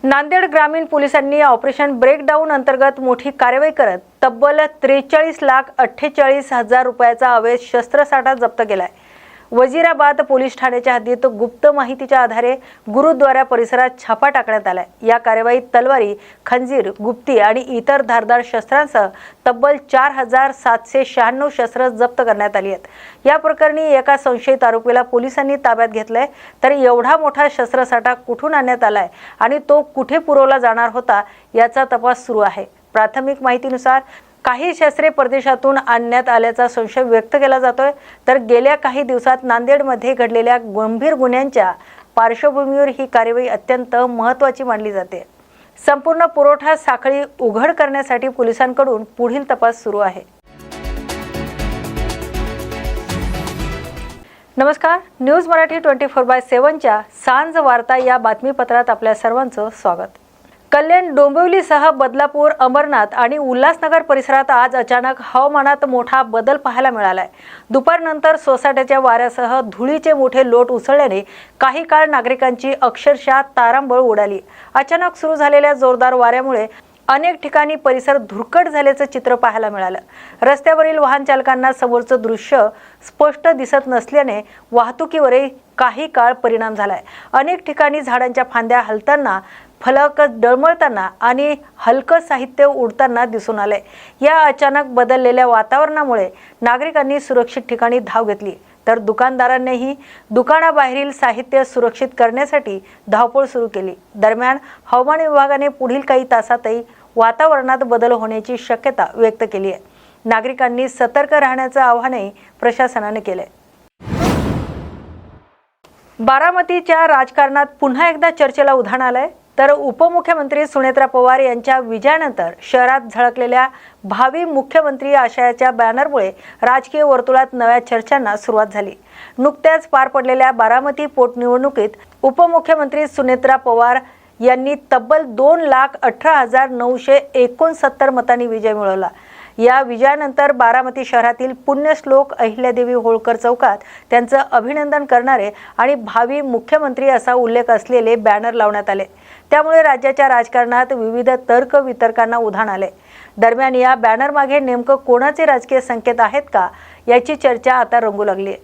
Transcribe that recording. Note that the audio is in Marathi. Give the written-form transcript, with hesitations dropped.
नांदेड ग्रामीण पोलिसांनी ऑपरेशन ब्रेकडाऊन अंतर्गत मोठी कारवाई करत तब्बल 43,48,00,000 रुपयाचा अवैध शस्त्रसाठा जप्त केलाय। वजीराबाद पोलीस ठाण्याच्या हद्दीत गुप्त माहितीच्या आधारे गुरुद्वारा परिसरात छापा टाकण्यात आलाय। या कारवाईत तलवारी, खंजीर, गुप्ती आणि इतर धारदार शस्त्रांसह तब्बल 4,796 शस्त्र जप्त करण्यात आली आहेत। या प्रकरणी एका संशयित आरोपीला पोलिसांनी ताब्यात घेतलंय। तर एवढा मोठा शस्त्रसाठा कुठून आणण्यात आलाय आणि तो कुठे पुरवला जाणार होता याचा तपास सुरू आहे। प्राथमिक माहितीनुसार काही शस्त्रे परदेशातून आणण्यात आल्याचा संशय व्यक्त केला जातोय। तर गेल्या काही दिवसात नांदेडमध्ये घडलेल्या गंभीर गुन्ह्यांच्या पार्श्वभूमीवर ही कारवाई अत्यंत महत्त्वाची मानली जाते। संपूर्ण पुरवठा साखळी उघड करण्यासाठी पोलिसांकडून पुढील तपास सुरू आहे। नमस्कार, न्यूज मराठी 24/7 च्या सांज वार्ता या बातमीपत्रात आपल्या सर्वांचं स्वागत। कल्याण, डोंबिवलीसह बदलापूर, अमरनाथ आणि उल्हासनगर परिसरात आज अचानक हवामानात मोठा बदल पाहायला मिळालाय। दुपारनंतर सोसाट्याच्या वाऱ्यासह धुळीचे मोठे लोट उसळल्याने काही काळ नागरिकांची अक्षरशः तारांबळ उडाली। अचानक सुरू झालेल्या जोरदार वाऱ्यामुळे अनेक ठिकाणी परिसर धुरकट झाल्याचं चित्र पाहायला मिळालं। रस्त्यावरील वाहन चालकांना समोरचं दृश्य स्पष्ट दिसत नसल्याने वाहतुकीवरही काही काळ परिणाम झालाय। अनेक ठिकाणी झाडांच्या फांद्या हलताना, फलक डळमळताना आणि हलकं साहित्य उडताना दिसून आलंय। या अचानक बदललेल्या वातावरणामुळे नागरिकांनी सुरक्षित ठिकाणी धाव घेतली, तर दुकानदारांनीही दुकानाबाहेरील साहित्य सुरक्षित करण्यासाठी धावपळ सुरू केली। दरम्यान हवामान विभागाने पुढील काही तासातही वातावरणात बदल होण्याची शक्यता व्यक्त केली आहे। नागरिकांनी सतर्क राहण्याचं आवाहनही प्रशासनाने केलंय। बारामतीच्या राजकारणात पुन्हा एकदा चर्चेला उधाण आलंय। तर उपमुख्यमंत्री सुनेत्रा पवार यांच्या विजयानंतर शहरात झळकलेल्या भावी मुख्यमंत्री आशयाच्या बॅनरमुळे राजकीय वर्तुळात नव्या चर्चांना सुरुवात झाली। नुकत्याच पार पडलेल्या बारामती पोटनिवडणुकीत उपमुख्यमंत्री सुनेत्रा पवार यांनी तब्बल 2,18,969 मतांनी विजय मिळवला। या विजयानंतर बारामती शहरातील पुण्यश्लोक अहिल्यादेवी होळकर चौकात त्यांचं अभिनंदन करणारे आणि भावी मुख्यमंत्री असा उल्लेख असलेले बॅनर लावण्यात आले। त्यामुळे राज्याच्या राजकारणात विविध तर्क वितर्कांना उधाण आले। दरम्यान या बॅनर मागे नेमकं कोणाचे राजकीय संकेत आहेत का याची चर्चा आता रंगू लागली आहे।